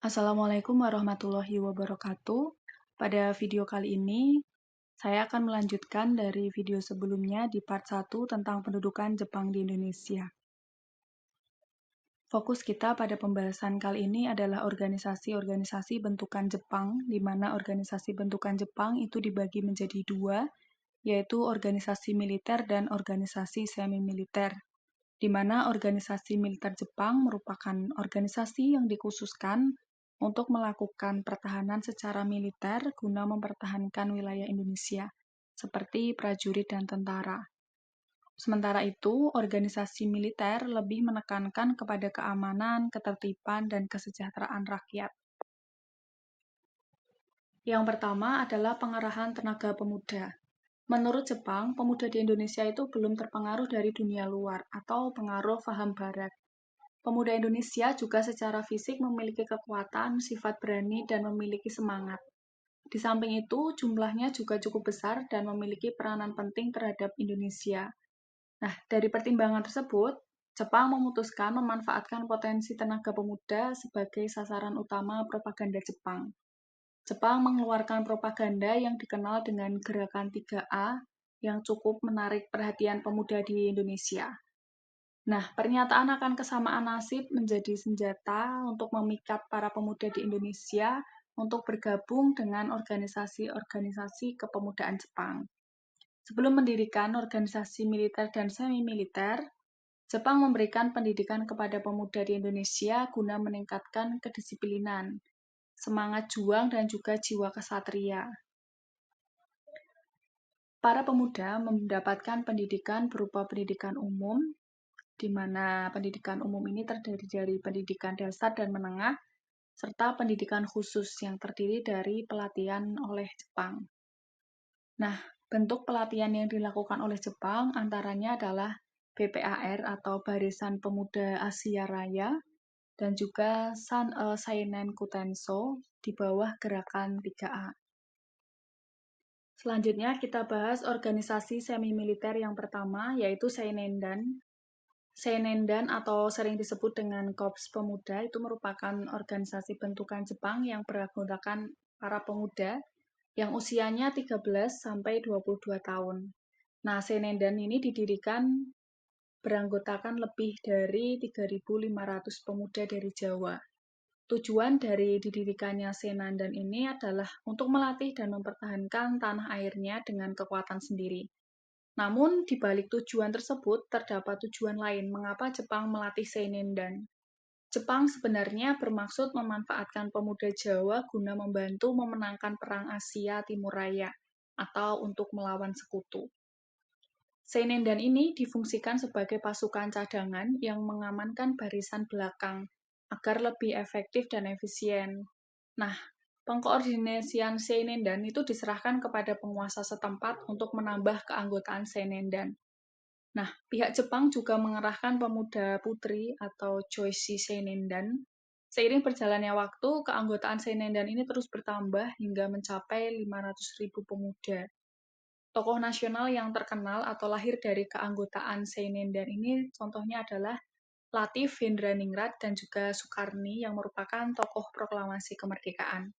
Assalamualaikum warahmatullahi wabarakatuh. Pada video kali ini, saya akan melanjutkan dari video sebelumnya di part 1 tentang pendudukan Jepang di Indonesia. Fokus kita pada pembahasan kali ini adalah organisasi-organisasi bentukan Jepang, di mana organisasi bentukan Jepang itu dibagi menjadi dua, yaitu organisasi militer dan organisasi semi-militer, di mana organisasi militer Jepang merupakan organisasi yang dikhususkan untuk melakukan pertahanan secara militer guna mempertahankan wilayah Indonesia, seperti prajurit dan tentara. Sementara itu, organisasi militer lebih menekankan kepada keamanan, ketertiban, dan kesejahteraan rakyat. Yang pertama adalah pengerahan tenaga pemuda. Menurut Jepang, pemuda di Indonesia itu belum terpengaruh dari dunia luar atau pengaruh paham barat. Pemuda Indonesia juga secara fisik memiliki kekuatan, sifat berani, dan memiliki semangat. Di samping itu, jumlahnya juga cukup besar dan memiliki peranan penting terhadap Indonesia. Nah, dari pertimbangan tersebut, Jepang memutuskan memanfaatkan potensi tenaga pemuda sebagai sasaran utama propaganda Jepang. Jepang mengeluarkan propaganda yang dikenal dengan Gerakan 3A yang cukup menarik perhatian pemuda di Indonesia. Nah, pernyataan akan kesamaan nasib menjadi senjata untuk memikat para pemuda di Indonesia untuk bergabung dengan organisasi-organisasi kepemudaan Jepang. Sebelum mendirikan organisasi militer dan semi-militer, Jepang memberikan pendidikan kepada pemuda di Indonesia guna meningkatkan kedisiplinan, semangat juang, dan juga jiwa kesatria. Para pemuda mendapatkan pendidikan berupa pendidikan umum, di mana pendidikan umum ini terdiri dari pendidikan dasar dan menengah, serta pendidikan khusus yang terdiri dari pelatihan oleh Jepang. Nah, bentuk pelatihan yang dilakukan oleh Jepang antaranya adalah BPAR atau Barisan Pemuda Asia Raya, dan juga Seinen Kutenso di bawah Gerakan 3A. Selanjutnya kita bahas organisasi semi-militer yang pertama, yaitu Seinendan. Seinendan atau sering disebut dengan Korps Pemuda itu merupakan organisasi bentukan Jepang yang beranggotakan para pemuda yang usianya 13 sampai 22 tahun. Nah, Seinendan ini didirikan beranggotakan lebih dari 3.500 pemuda dari Jawa. Tujuan dari didirikannya Seinendan ini adalah untuk melatih dan mempertahankan tanah airnya dengan kekuatan sendiri. Namun, di balik tujuan tersebut, terdapat tujuan lain mengapa Jepang melatih Seinendan. Jepang sebenarnya bermaksud memanfaatkan pemuda Jawa guna membantu memenangkan Perang Asia Timur Raya atau untuk melawan sekutu. Seinendan ini difungsikan sebagai pasukan cadangan yang mengamankan barisan belakang agar lebih efektif dan efisien. Nah, pengkoordinasian Seinendan itu diserahkan kepada penguasa setempat untuk menambah keanggotaan Seinendan. Nah, pihak Jepang juga mengerahkan pemuda putri atau Joishi Seinendan. Seiring berjalannya waktu, keanggotaan Seinendan ini terus bertambah hingga mencapai 500.000 pemuda. Tokoh nasional yang terkenal atau lahir dari keanggotaan Seinendan ini contohnya adalah Latif Hendraningrat dan juga Sukarni yang merupakan tokoh proklamasi kemerdekaan.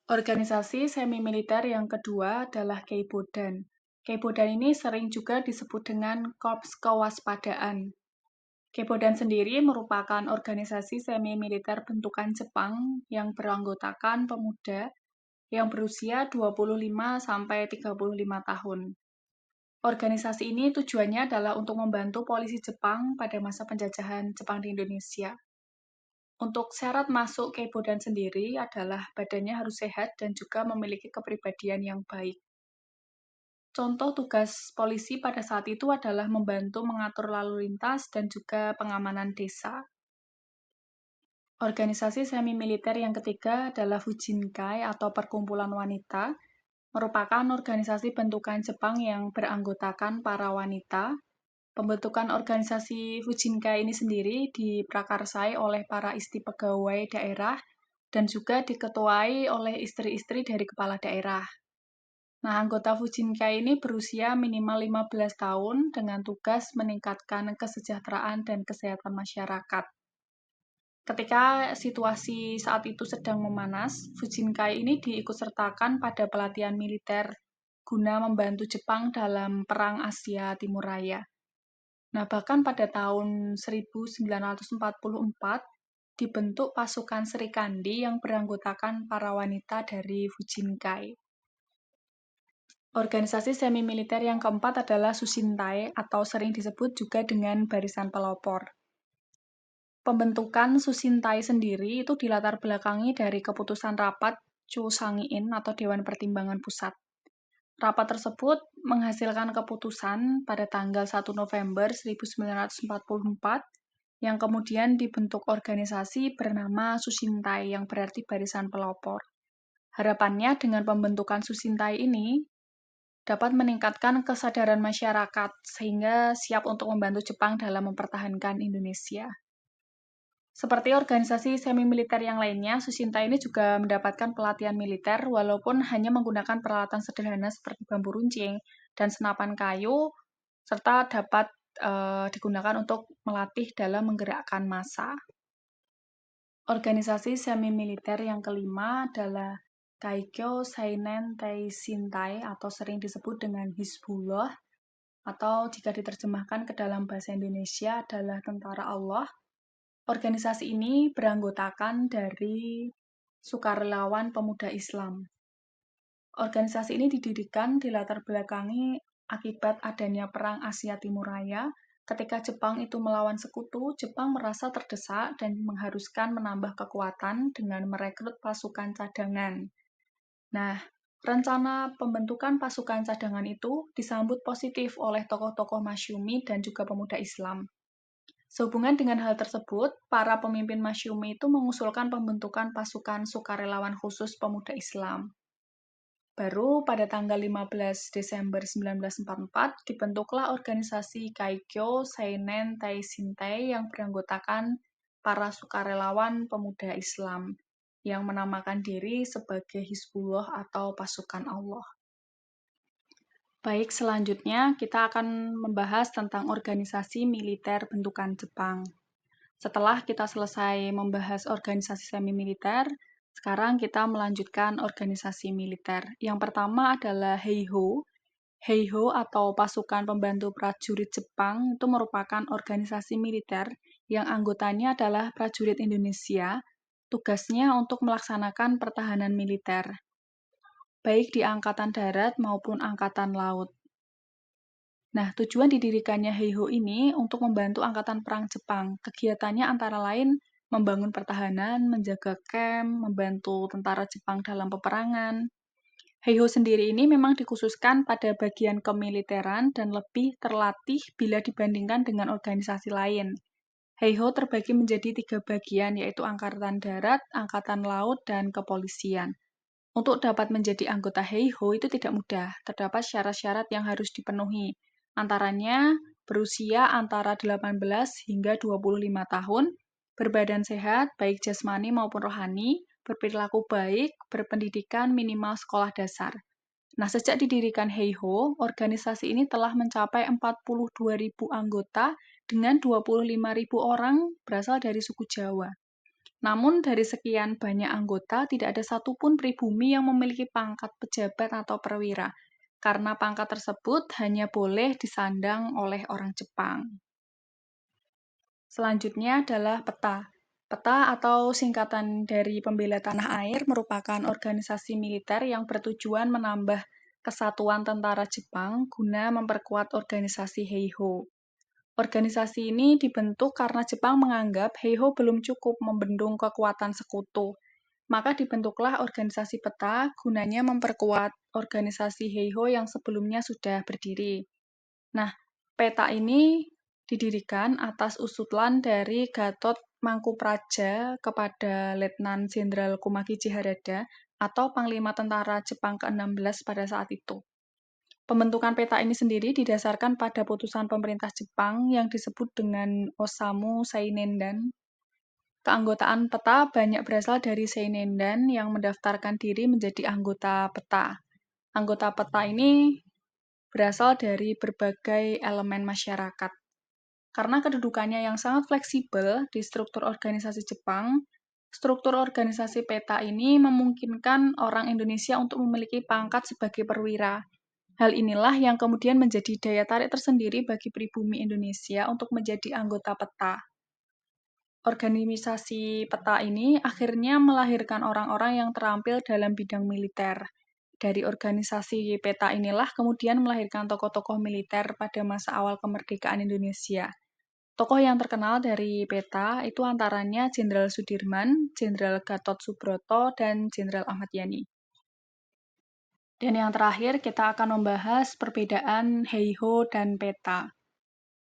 Organisasi semi-militer yang kedua adalah Keibodan. Keibodan ini sering juga disebut dengan Korps Kewaspadaan. Keibodan sendiri merupakan organisasi semi-militer bentukan Jepang yang beranggotakan pemuda yang berusia 25-35 tahun. Organisasi ini tujuannya adalah untuk membantu polisi Jepang pada masa penjajahan Jepang di Indonesia. Untuk syarat masuk Keibodan sendiri adalah badannya harus sehat dan juga memiliki kepribadian yang baik. Contoh tugas polisi pada saat itu adalah membantu mengatur lalu lintas dan juga pengamanan desa. Organisasi semi-militer yang ketiga adalah Fujinkai atau Perkumpulan Wanita, merupakan organisasi bentukan Jepang yang beranggotakan para wanita. Pembentukan organisasi Fujinkai ini sendiri diprakarsai oleh para istri pegawai daerah dan juga diketuai oleh istri-istri dari kepala daerah. Nah, anggota Fujinkai ini berusia minimal 15 tahun dengan tugas meningkatkan kesejahteraan dan kesehatan masyarakat. Ketika situasi saat itu sedang memanas, Fujinkai ini diikutsertakan pada pelatihan militer guna membantu Jepang dalam Perang Asia Timur Raya. Nah, bahkan pada tahun 1944 dibentuk pasukan Serikandi yang beranggotakan para wanita dari Fujinkai. Organisasi semi-militer yang keempat adalah Susintai atau sering disebut juga dengan Barisan Pelopor. Pembentukan Susintai sendiri itu dilatar belakangi dari keputusan rapat Chusangiin atau Dewan Pertimbangan Pusat. Rapat tersebut menghasilkan keputusan pada tanggal 1 November 1944 yang kemudian dibentuk organisasi bernama Susintai yang berarti Barisan Pelopor. Harapannya dengan pembentukan Susintai ini dapat meningkatkan kesadaran masyarakat sehingga siap untuk membantu Jepang dalam mempertahankan Indonesia. Seperti organisasi semi-militer yang lainnya, Susintai ini juga mendapatkan pelatihan militer walaupun hanya menggunakan peralatan sederhana seperti bambu runcing dan senapan kayu, serta dapat digunakan untuk melatih dalam menggerakkan massa. Organisasi semi-militer yang kelima adalah Kaikyo Seinen Teisintai atau sering disebut dengan Hizbullah, atau jika diterjemahkan ke dalam bahasa Indonesia adalah Tentara Allah. Organisasi ini beranggotakan dari sukarelawan pemuda Islam. Organisasi ini didirikan di latar belakangi akibat adanya Perang Asia Timur Raya. Ketika Jepang itu melawan sekutu, Jepang merasa terdesak dan mengharuskan menambah kekuatan dengan merekrut pasukan cadangan. Nah, rencana pembentukan pasukan cadangan itu disambut positif oleh tokoh-tokoh Masyumi dan juga pemuda Islam. Sehubungan dengan hal tersebut, para pemimpin Masyumi itu mengusulkan pembentukan pasukan sukarelawan khusus pemuda Islam. Baru pada tanggal 15 Desember 1944 dibentuklah organisasi Kaikyo Seinen Teisintai yang beranggotakan para sukarelawan pemuda Islam yang menamakan diri sebagai Hizbullah atau pasukan Allah. Baik, selanjutnya kita akan membahas tentang organisasi militer bentukan Jepang. Setelah kita selesai membahas organisasi semi-militer, sekarang kita melanjutkan organisasi militer. Yang pertama adalah Heiho. Heiho atau Pasukan Pembantu Prajurit Jepang itu merupakan organisasi militer yang anggotanya adalah prajurit Indonesia, tugasnya untuk melaksanakan pertahanan militer, baik di Angkatan Darat maupun Angkatan Laut. Nah, tujuan didirikannya Heiho ini untuk membantu Angkatan Perang Jepang. Kegiatannya antara lain membangun pertahanan, menjaga kamp, membantu tentara Jepang dalam peperangan. Heiho sendiri ini memang dikhususkan pada bagian kemiliteran dan lebih terlatih bila dibandingkan dengan organisasi lain. Heiho terbagi menjadi 3 bagian, yaitu Angkatan Darat, Angkatan Laut, dan Kepolisian. Untuk dapat menjadi anggota Heiho itu tidak mudah, terdapat syarat-syarat yang harus dipenuhi. Antaranya berusia antara 18 hingga 25 tahun, berbadan sehat, baik jasmani maupun rohani, berperilaku baik, berpendidikan minimal sekolah dasar. Nah, sejak didirikan Heiho, organisasi ini telah mencapai 42.000 anggota dengan 25.000 orang berasal dari suku Jawa. Namun, dari sekian banyak anggota, tidak ada satupun pribumi yang memiliki pangkat pejabat atau perwira, karena pangkat tersebut hanya boleh disandang oleh orang Jepang. Selanjutnya adalah PETA. PETA atau singkatan dari Pembela Tanah Air merupakan organisasi militer yang bertujuan menambah kesatuan tentara Jepang guna memperkuat organisasi Heiho. Organisasi ini dibentuk karena Jepang menganggap Heiho belum cukup membendung kekuatan sekutu. Maka dibentuklah organisasi PETA gunanya memperkuat organisasi Heiho yang sebelumnya sudah berdiri. Nah, PETA ini didirikan atas usulan dari Gatot Mangkupraja kepada Letnan Jenderal Kumakichi Harada atau Panglima Tentara Jepang ke-16 pada saat itu. Pembentukan PETA ini sendiri didasarkan pada putusan pemerintah Jepang yang disebut dengan Osamu Seinendan. Keanggotaan PETA banyak berasal dari Seinendan yang mendaftarkan diri menjadi anggota PETA. Anggota PETA ini berasal dari berbagai elemen masyarakat. Karena kedudukannya yang sangat fleksibel di struktur organisasi Jepang, struktur organisasi peta ini memungkinkan orang Indonesia untuk memiliki pangkat sebagai perwira. Hal inilah yang kemudian menjadi daya tarik tersendiri bagi pribumi Indonesia untuk menjadi anggota peta. Organisasi peta ini akhirnya melahirkan orang-orang yang terampil dalam bidang militer. Dari organisasi peta inilah kemudian melahirkan tokoh-tokoh militer pada masa awal kemerdekaan Indonesia. Tokoh yang terkenal dari peta itu antaranya Jenderal Sudirman, Jenderal Gatot Subroto, dan Jenderal Ahmad Yani. Dan yang terakhir kita akan membahas perbedaan Heiho dan peta.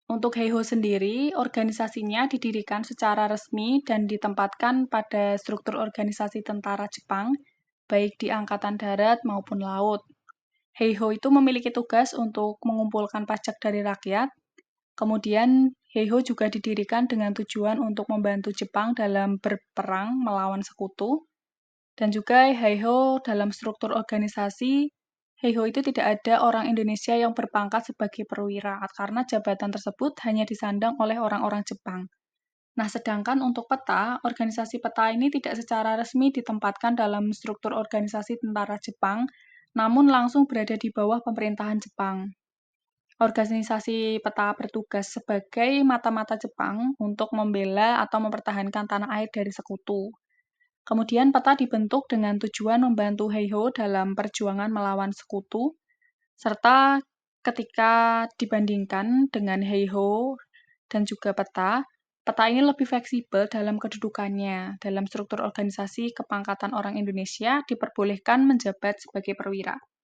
Untuk Heiho sendiri, organisasinya didirikan secara resmi dan ditempatkan pada struktur organisasi tentara Jepang, baik di Angkatan Darat maupun Laut. Heiho itu memiliki tugas untuk mengumpulkan pajak dari rakyat. Kemudian, Heiho juga didirikan dengan tujuan untuk membantu Jepang dalam berperang melawan sekutu. Dan juga Heiho dalam struktur organisasi, Heiho itu tidak ada orang Indonesia yang berpangkat sebagai perwira, karena jabatan tersebut hanya disandang oleh orang-orang Jepang. Nah, sedangkan untuk peta, organisasi peta ini tidak secara resmi ditempatkan dalam struktur organisasi tentara Jepang, namun langsung berada di bawah pemerintahan Jepang. Organisasi peta bertugas sebagai mata-mata Jepang untuk membela atau mempertahankan tanah air dari sekutu. Kemudian peta dibentuk dengan tujuan membantu Heiho dalam perjuangan melawan sekutu, serta ketika dibandingkan dengan Heiho dan juga peta, peta ini lebih fleksibel dalam kedudukannya. Dalam struktur organisasi kepangkatan orang Indonesia diperbolehkan menjabat sebagai perwira.